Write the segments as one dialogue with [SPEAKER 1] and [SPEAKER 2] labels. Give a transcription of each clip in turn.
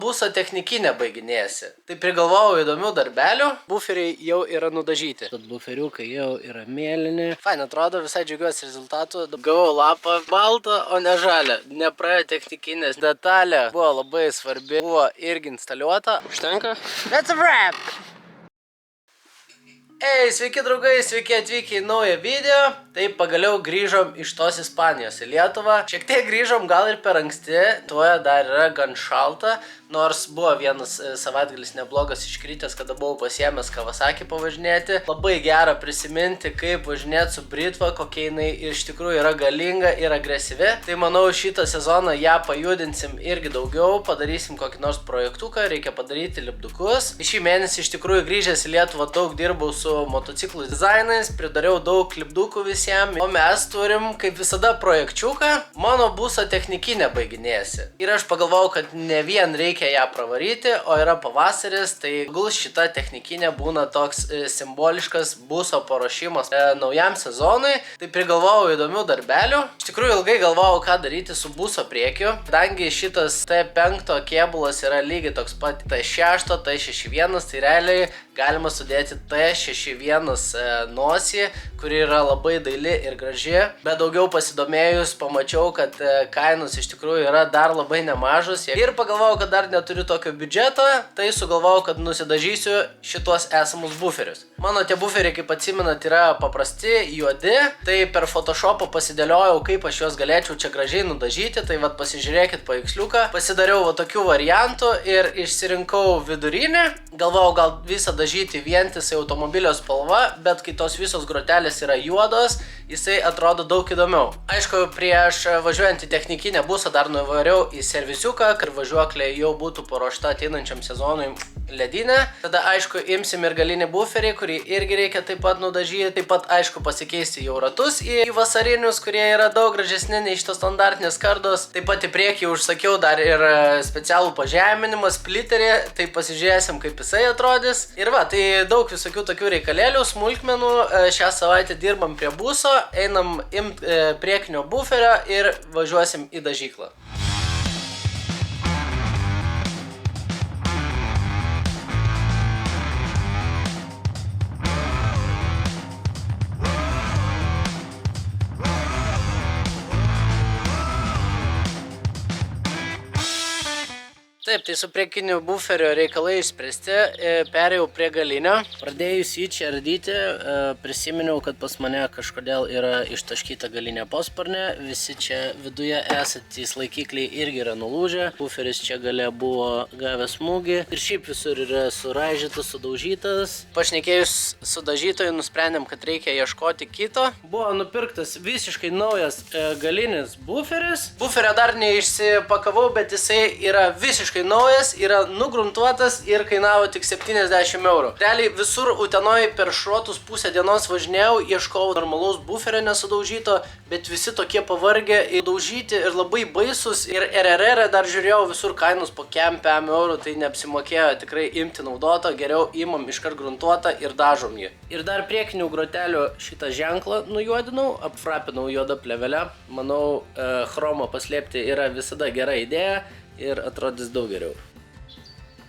[SPEAKER 1] Buso technikinė baiginėjasi. Tai prigalvojau įdomių darbelių. Buferiai jau yra nudažyti. Tad buferiukai jau yra mėlyni. Fain atrodo, visai džiaugiuosi rezultatu. Gavau lapą baltą, o ne žalią. Nepraėjo technikinės. Detalė buvo labai svarbi. Buvo irgi instaliuota. Užtenka? That's a wrap! Ei, sveiki draugai, sveiki atvykę į naują video. Tai pagaliau grįžom iš tos Ispanijos į Lietuvą. Šiek tiek grįžom gal ir per anksti. Tuoja dar yra gan šalta. Nors buvo vienas savaitgalis neblogas iškritęs, kada buvau pasiėmęs Kawasaki pavažinėti. Labai gera prisiminti, kaip važinėti su Britva, kokia jinai iš tikrųjų yra galinga ir agresyvi. Tai manau, šitą sezoną ją pajudinsim irgi daugiau. Padarysim kokį nors projektuką, reikia padaryti lipdukus. Šį mėnesį iš tikrųjų grįžęs į Lietuvą daug dirbau su motociklų dizainais, pridariau daug lipdukų visiems. O mes turim, kaip visada, projekčiuką. Mano buso technikinė baiginėjasi. Ir aš pagalvojau, kad ne vien reikia ją pravaryti, o yra pavasaris, tai gal šita technikinė būna toks simboliškas buso paruošimas naujam sezonui. Tai prigalvojau įdomių darbelių. Iš tikrųjų ilgai galvojau, ką daryti su buso priekiu, kadangi šitas T5 kėbulas yra lygiai toks pat T6, T61, tai realiai galima sudėti T61 nosį, kuri yra labai daili ir graži. Bet daugiau pasidomėjus pamačiau, kad kainos iš tikrųjų yra dar labai nemažos. Ir pagalvojau, kad dar neturiu tokio biudžeto, tai sugalvojau, kad nusidažysiu šitos esamus buferius. Mano tie buferiai, kaip atsimenat, yra paprasti, juodi. Tai per Photoshopą pasidėliojau, kaip aš juos galėčiau čia gražiai nudažyti. Tai vat pasižiūrėkit paveiksliuką. Pasidariau va tokių variantų ir išsirinkau vidurinį. Galvojau gal visą dažyti vientisai automobilio spalva, bet kai tos visos grotelės yra juodos, jisai atrodo daug įdomiau. Aišku, prieš važiuojant į technikinę busą dar nuvariau į servisiuką, kad važiuoklė jau būtų paruošta ateinančiam sezonui ledinę. Tada aišku, imsim ir galinį buferį, kurį irgi reikia taip pat nudažyti. Taip pat aišku pasikeisti jau ratus į vasarinius, kurie yra daug gražesni nei šitos standartinės kardos. Taip pat į priekį užsakiau dar ir specialų pažeminimą, splitterį. Tai pasižiūrėsim, kaip jisai atrodys. Ir va, tai daug visokių tokių reikalėlių, smulkmenų. Šią savaitę dirbam prie buso, einam imti priekinio buferio ir važiuosim į dažyklą. Taip, tai su priekiniu buferio reikalai išspręsti, perėjau prie galinio. Pradėjus jį čia ardyti, prisiminiau, kad pas mane kažkodėl yra ištaškyta galinė posparnė. Visi čia viduje esantys laikikliai irgi yra nulūžę. Buferis čia gale buvo gavęs smūgį. Ir šiaip visur yra suraižytas, sudaužytas. Pašnekėjus su dažytoju, nusprendėm, kad reikia ieškoti kito. Buvo nupirktas visiškai naujas galinis buferis. Buferio dar neišsipakavau, bet jisai yra visiškai naujas, yra nugruntuotas ir kainavo tik 70 eurų. Realiai visur Utenoj per šrotus pusę dienos važinėjau, ieškojau normalaus buferio nesudaužyto, bet visi tokie pavargę, daužyti ir labai baisus. Ir RRR dar žiūrėjau visur kainos po 5 eurų, tai neapsimokėjo tikrai imti naudotą, geriau imam iškart gruntuotą ir dažom jį. Ir dar priekinių grotelių šitą ženklą nujuodinau, apfrapinau juodą plėvelę. Manau, chromą paslėpti yra visada gera idėja ir atrodys daug geriau.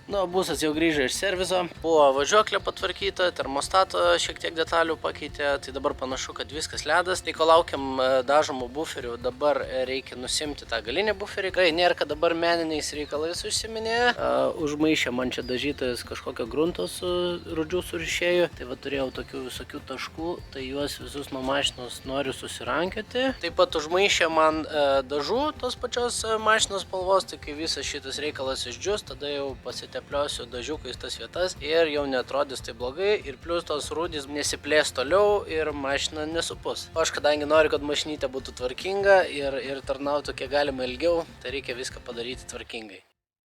[SPEAKER 1] Nu, busas jau grįžo iš serviso, buvo važiuoklė patvarkyta, termostato šiek tiek detalių pakeitė, tai dabar panašu, kad viskas ledas. Tai ko laukiam dažomų buferių, dabar reikia nusimti tą galinį buferį. Tikrai nėra, kad dabar meniniais reikalais užsiminėja. Užmaišė man čia dažytojas kažkokio grunto su rudžių surišėju. Tai va turėjau tokių visokių taškų, tai juos visus nuo mašinos noriu susirankioti. Taip pat užmaišė man dažų tos pačios mašinos spalvos, tai kai visas šitas reikalas išdžius, tada jau pasitepliosiu dažiukais tas vietas ir jau neatrodys tai blogai. Ir plus tos rūdys nesiplės toliau ir mašina nesupus. O aš kadangi noriu, kad mašinytė būtų tvarkinga ir tarnautų kiek galima ilgiau, tai reikia viską padaryti tvarkingai.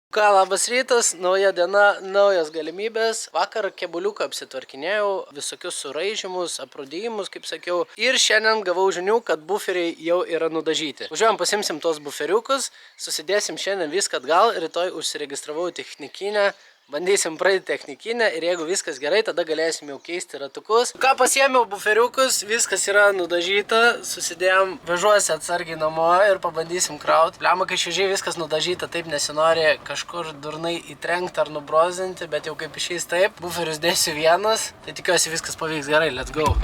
[SPEAKER 1] Ką, labas rytas, nauja diena, naujos galimybės. Vakar kebuliuką apsitvarkinėjau, visokius suraižymus, aprūdijimus, kaip sakiau. Ir šiandien gavau žinių, kad buferiai jau yra nudažyti. Važiuojam, pasimsim tos buferiukus, susidėsim šiandien viską atgal. Rytoj užsiregistravau technikinę, Bandysim praeiti technikinę ir jeigu viskas gerai, tada galėsim jau keisti ratukus. Ką pasiėmiau buferiukus, viskas yra nudažyta, susidėjom, vežuosi atsargiai namo ir pabandysim kraut. Pliama, kai šviežiai viskas nudažyta, taip nesinori kažkur durnai įtrenkti ar nubrozinti, bet jau kaip išeis taip. Buferius dėsiu vienas, tai tikiuosi viskas pavyks gerai, let's go.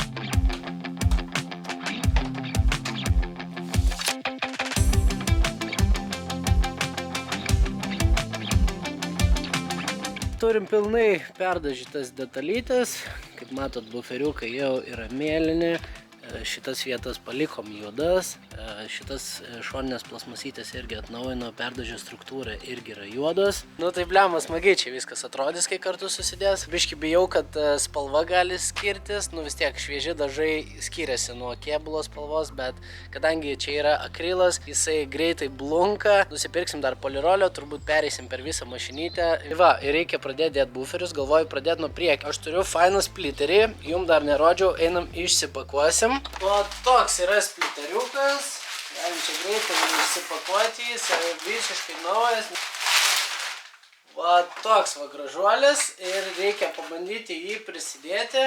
[SPEAKER 1] Turim pilnai perdažytas detalytes, kaip matot, buferiukai jau yra mėlyni, šitas vietas palikom juodas, šitas šoninės plasmasytės irgi atnaujino, perdažio struktūra irgi yra juodas. Nu tai bliama smagiai čia viskas atrodys, kai kartu susidės. Biški bijau, kad spalva gali skirtis, nu vis tiek švieži dažai skiriasi nuo kėbulo spalvos, bet kadangi čia yra akrilas, jisai greitai blunka, nusipirksim dar polirolio, turbūt pereisim per visą mašinytę. Va, ir reikia pradėti dėti buferius, galvoju pradėti nuo priekio. Aš turiu fainą splitterį, jum dar nerodžiau, einam išsipakuosim. O toks yra splitteriukas, galim čia greitai išsipakuoti, jis yra visiškai naujas. Va toks va gražuolis ir reikia pabandyti jį prisidėti.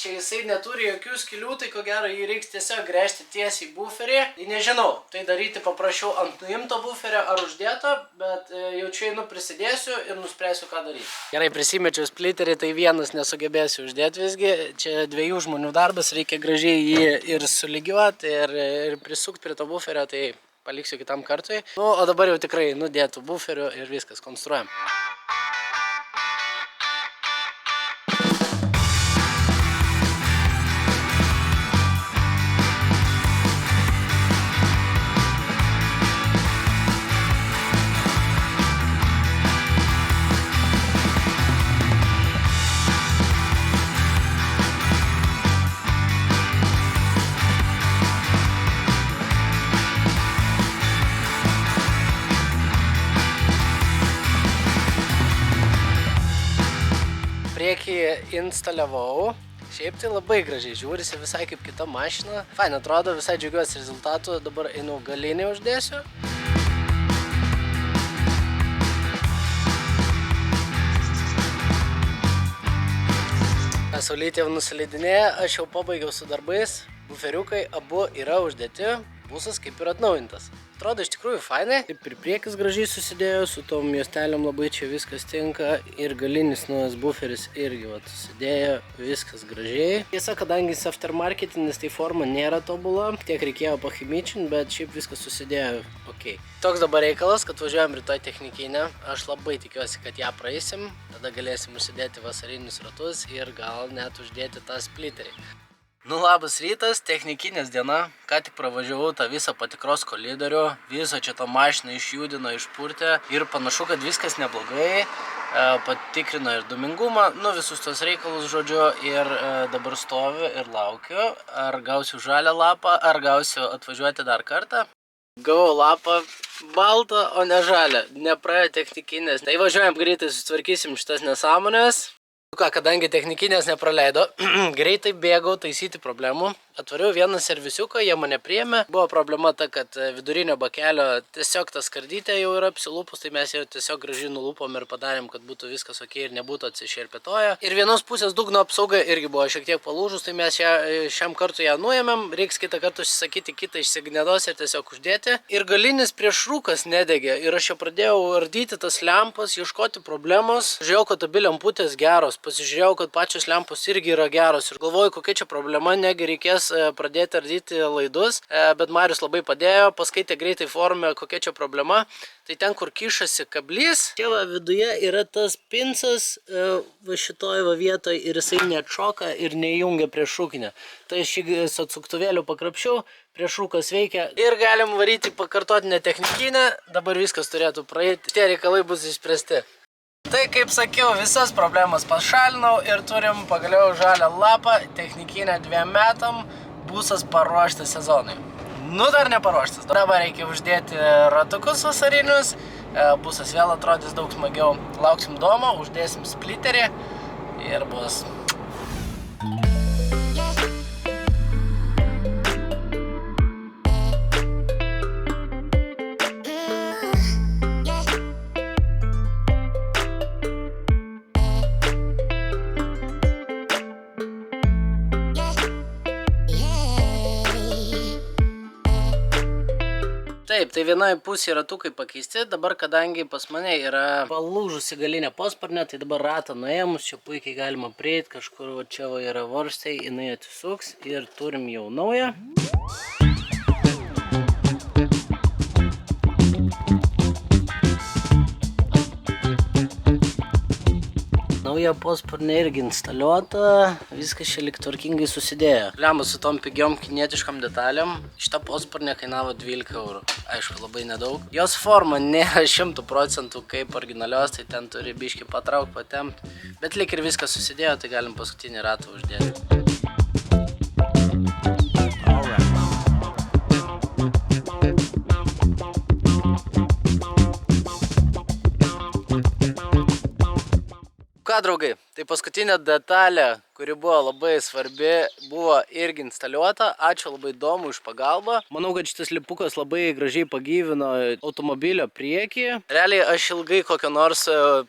[SPEAKER 1] Čia jisai neturi jokių skylių, tai ko gero jį reiks tiesiog gręžti tiesiai į buferį. Tai nežinau, tai daryti paprašiau ant nuimto buferio ar uždėto, bet jau čia einu prisidėsiu ir nuspręsiu, ką daryti. Gerai, prisimečiau splitterį, tai vienas nesugebėsiu uždėti visgi. Čia dviejų žmonių darbas, reikia gražiai jį ir sulygiuoti ir prisukti prie to buferio, tai paliksiu kitam kartui. Nu, o dabar jau tikrai nudėtų buferiu ir viskas, konstruojam. Priekį instaliavau. Šiaip tai labai gražiai žiūrisi, visai kaip kita mašina. Fain atrodo, visai džiaugiuosi rezultatu. Dabar einu galinį uždėsiu. Saulytė jau nusileidinėja, aš jau pabaigiau su darbais. Buferiukai abu yra uždėti, busas kaip ir atnaujintas. Atrodo iš tikrųjų fainai, taip ir priekis gražiai susidėjo, su tom juostelėm labai čia viskas tinka ir galinis naujas buferis irgi vat susidėjo, viskas gražiai. Tiesa, kadangi jis aftermarketinis, tai forma nėra tobula, tiek reikėjo pachimyčinti, bet šiaip viskas susidėjo ok. Toks dabar reikalas, kad važiuojam rytoj technikinę, aš labai tikiuosi, kad ją praeisim, tada galėsim užsidėti vasarinius ratus ir gal net uždėti tą splitterį. Nu labas rytas, technikinės diena, ką tik pravažiavau tą visą patikros kolidorių, visą čia tą mašiną išjudino, išpurtė ir panašu, kad viskas neblogai, patikrino ir dūmingumą, nu visus tos reikalus žodžiu ir dabar stoviu ir laukiu, ar gausiu žalią lapą, ar gausiu atvažiuoti dar kartą. Gavau lapą baltą, o ne žalią, nepraėjo technikinės, tai važiuojam greitai, sutvarkysim šitas nesąmonės. Ką, kadangi technikinės nepraleido, greitai bėgau taisyti problemų. Atvariau vieną servisiuką, jie mane priėmė. Buvo problema ta, kad vidurinio bakelio tiesiog ta skardytė jau yra apsilūpus, tai mes jau tiesiog gražiai nulūpom ir padarėm, kad būtų viskas ok ir nebūtų atsišerpėtoję. Ir vienos pusės dugno apsauga irgi buvo šiek tiek palūžus, tai mes šiam kartui ją nuėmėm. Reiks kitą kartą užsisakyti kitą iš signedos ir tiesiog uždėti. Ir galinis priešrūkas nedegė ir aš jau pradėjau ardyti tas lempas, ieškoti problemos. Žiūrėjau, kad abi lemputės geros. Pasižiūrėjau, kad pačios lempos irgi yra geros ir galvoju, kokia čia problema, negi reikės pradėti ardyti laidus, bet Marius labai padėjo, paskaitė greitai forume, kokia čia problema. Tai ten, kur kišasi kablys, čia va viduje yra tas pincas, va šitoj va vietoj ir jisai neatšoka ir neįjungia priešrūkinę. Tai aš jį su atsuktuvėliu pakrapšiau, priešrūkas veikia ir galim varyti pakartotinę technikinę, dabar viskas turėtų praeiti, tie reikalai bus išspręsti. Tai kaip sakiau, visas problemas pašalinau ir turim pagaliau žalią lapą, technikinę 2 metam, busas paruoštas sezonui. Nu dar neparuoštas, dabar reikia uždėti ratukus vasarinius, busas vėl atrodys daug smagiau. Lauksim domo, uždėsim splitterį ir bus. Taip, tai vienoje pusėje ratukai pakeisti, dabar kadangi pas mane yra palūžusi galinė posparnė, tai dabar ratą nuėmus, čia puikiai galima prieiti, kažkur va, čia va yra varžtai, jinai atsisuks ir turim jau naują. Nauja posparnė irgi instaliuota, viskas čia lyg tvarkingai susidėjo. Lemba su tom pigiom kinietiškam detalėm, šita posparnė kainavo 12 eurų. Aišku, labai nedaug. Jos forma nėra 100% kaip originalios, tai ten turi biškį patrauk, patempt. Bet lyg ir viskas susidėjo, tai galim paskutinį ratą uždėti. Ką, draugai, tai paskutinė detalė, kuri buvo labai svarbi, buvo irgi instaliuota. Ačiū labai įdomu už pagalbą. Manau, kad šitas lipukas labai gražiai pagyvino automobilio priekį. Realiai aš ilgai kokio nors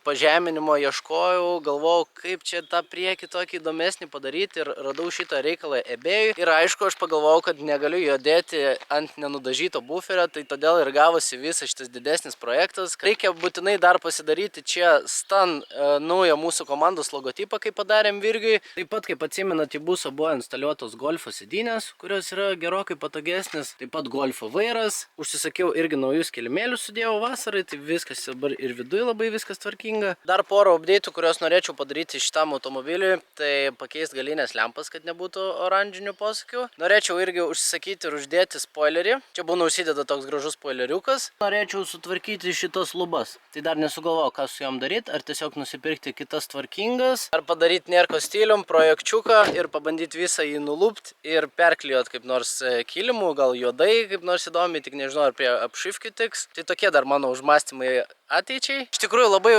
[SPEAKER 1] pažeminimo ieškojau, galvojau, kaip čia tą priekį tokį įdomesnį padaryti ir radau šitą reikalą eBay'ui. Ir aišku, aš pagalvojau, kad negaliu jo dėti ant nenudažyto buferio, tai todėl ir gavosi visas šitas didesnis projektas. Reikia būtinai dar pasidaryti čia Stan naują mūsų komandos logotipą, kaip padarėm Virgiui. Taip pat, kaip atsimenat, į busą buvo instaliuotos golfo sėdynės, kurios yra gerokai patogesnės. Taip pat golfo vairas. Užsisakiau irgi naujus kilimėlius, sudėjau vasarai, tai viskas dabar ir viduje labai viskas tvarkinga. Dar porą update'ų, kuriuos norėčiau padaryti šitam automobiliui, tai pakeisti galinės lempas, kad nebūtų oranžinių posūkių. Norėčiau irgi užsisakyti ir uždėti spoilerį. Čia būna užsideda toks gražus spoileriukas. Norėčiau sutvarkyti šitas lubas. Tai dar nesugalvojau, ką su jom daryti, ar tiesiog nusipirkti kitas tvarkingas, ar padaryti nėrko stilium, projekčiuką ir pabandyti visą jį nulupti ir perklijuot kaip nors kilimų, gal juodai, kaip nors įdomiai, tik nežinau, ar prie apšifkių tiks. Tai tokie dar mano užmąstymai ateičiai. Iš tikrųjų labai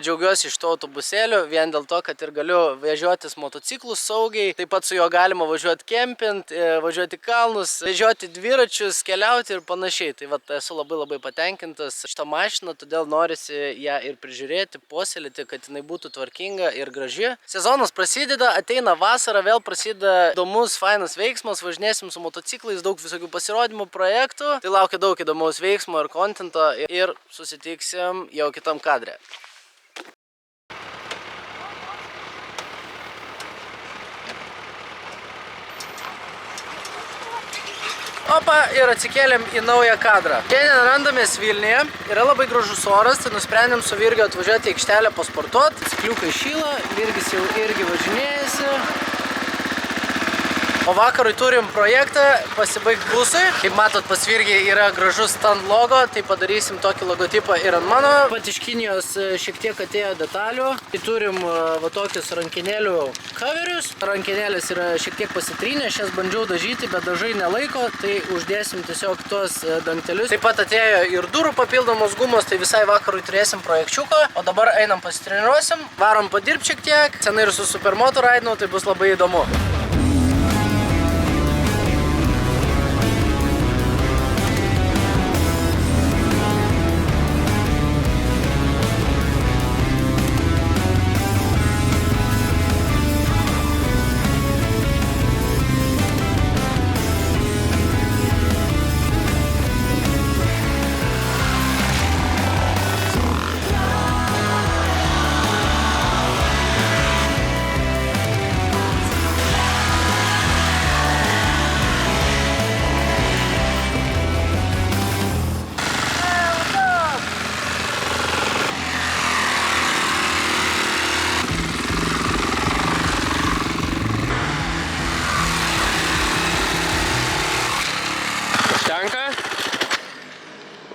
[SPEAKER 1] džiaugiuosi iš to autobusėlio, vien dėl to, kad ir galiu vežiotis motociklus saugiai, taip pat su juo galima važiuoti kempint, važiuoti kalnus, vežioti dviračius, keliauti ir panašiai. Tai vat esu labai patenkintas šitą mašiną, todėl norisi ją ir prižiūrėti, puoselėti, kad jinai būtų tvarkinga ir graži. Sezonas prasideda, ateina vasara, vėl prasideda įdomus, fainas veiksmas, važinėsim su motociklais, daug visokių pasirodymų projektų. Tai laukia daug įdomaus veiksmo ir kontento ir susitiksim jau kitam kadre. Opa, ir atsikėlėm į naują kadrą. Šiandien randamės Vilniuje, yra labai gražus oras, tai nusprendėm su Virgiu atvažiuoti į aikštelę pasportuoti. Cikliukai šyla, Virgis jau irgi važinėjasi. O vakarui turim projektą pasibaigti busui. Kaip matot, pas Virgį yra gražus Stan logo, tai padarysim tokį logotipą ir ant mano. Pat iš Kinijos šiek tiek atėjo detalių. Tai turim va tokius rankinėlių coverius. Rankinėlės yra šiek tiek pasitrynę, šias bandžiau dažyti, bet dažai nelaiko, tai uždėsim tiesiog tuos dangtelius. Taip pat atėjo ir durų papildomos gumos, tai visai vakarui turėsim projekčiuką. O dabar einam pasitreniruosim, varom padirbti šiek tiek. Senai ir su supermoto raidinu, tai bus labai įdomu.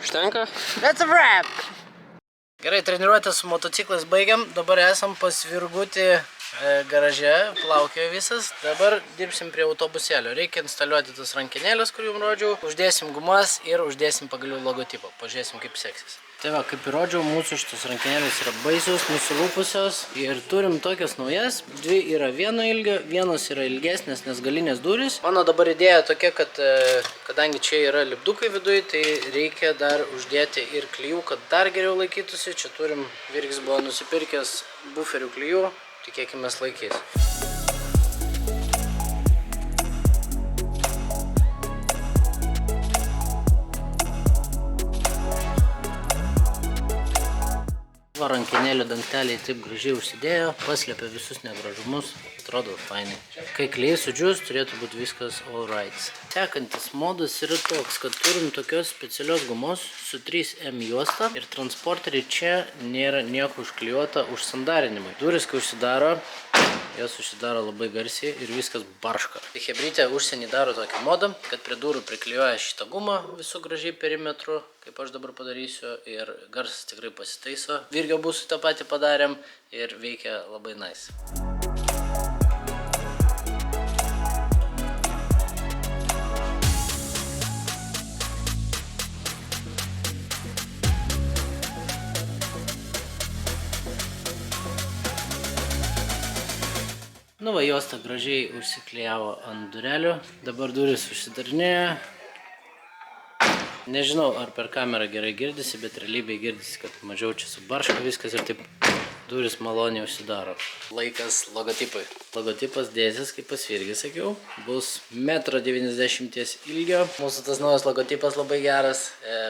[SPEAKER 2] Užtenka?
[SPEAKER 1] That's a wrap! Gerai, treniruotę su motociklais baigiam. Dabar esam pas Virgutį garaže, plaukioja visas. Dabar dirbsim prie autobusėlio. Reikia instaliuoti tas rankinėlės, kur jums rodžiau. Uždėsim gumas ir uždėsim pagaliau logotipą. Pažiūrėsim, kaip seksis. Tai va, kaip ir rodžiau, mūsų šitos rankinėlės yra baisios, nusilupusios. Ir turim tokias naujas. Dvi yra vieno ilgio, vienos yra ilgesnės, nes galinės durys. Mano dabar idėja tokia, kad kadangi čia yra lipdukai viduje, tai reikia dar uždėti ir klijų, kad dar geriau laikytųsi. Čia turim, Virgis buvo nusipirkęs buferių klijų, tikėkime laikys. Va, rankinėlių dangteliai taip gražiai užsidėjo, paslėpė visus negražumus, atrodo fainai. Kai klijai sudžius, turėtų būti viskas all right. Sekantis modas yra toks, kad turim tokios specialios gumos su 3M juosta ir transporteriai čia nėra nieko užklijuota užsandarinimui. Durys, kai užsidaro, jos užsidaro labai garsiai ir viskas barška. Chebrytė užsienį daro tokį modą, kad prie durų priklijuoja šitą gumą visų gražiai perimetru, kaip aš dabar padarysiu, ir garsas tikrai pasitaiso. Virgio busui tą patį padarėm ir veikia labai nice. Nu va, juosta gražiai užsiklijavo ant durelių, dabar durys užsidarinėja. Nežinau, ar per kamerą gerai girdisi, bet realybėje girdisi, kad mažiau čia subarška viskas ir taip durys maloniai užsidaro. Laikas logotipui. Logotipas dėsis, kaip pas Virgį sakiau, bus 1,90 m ilgio. Mūsų tas naujas logotipas labai geras,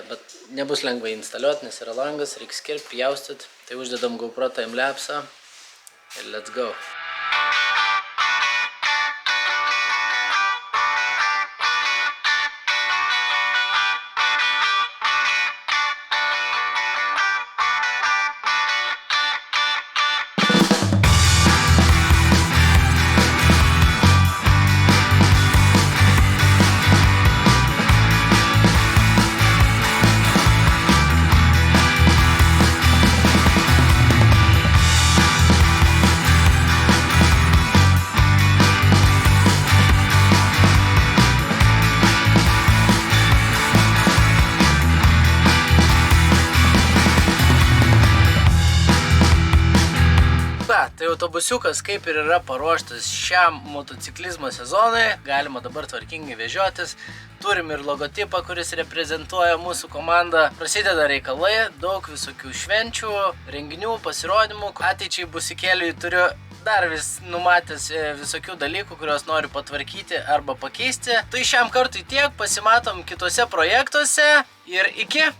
[SPEAKER 1] bet nebus lengva instaliuoti, nes yra langas, reikia skirti, pjaustyti. Tai uždedam GoPro timelapsą ir let's go. Tai autobusiukas kaip ir yra paruoštas šiam motociklizmo sezonui, galima dabar tvarkingai vežiotis. Turim ir logotipą, kuris reprezentuoja mūsų komandą. Prasideda reikalai, daug visokių švenčių, renginių, pasirodymų. Ateičiai busikėliui turiu dar vis numatęs visokių dalykų, kuriuos noriu patvarkyti arba pakeisti. Tai šiam kartui tiek, pasimatom kitose projektuose ir iki!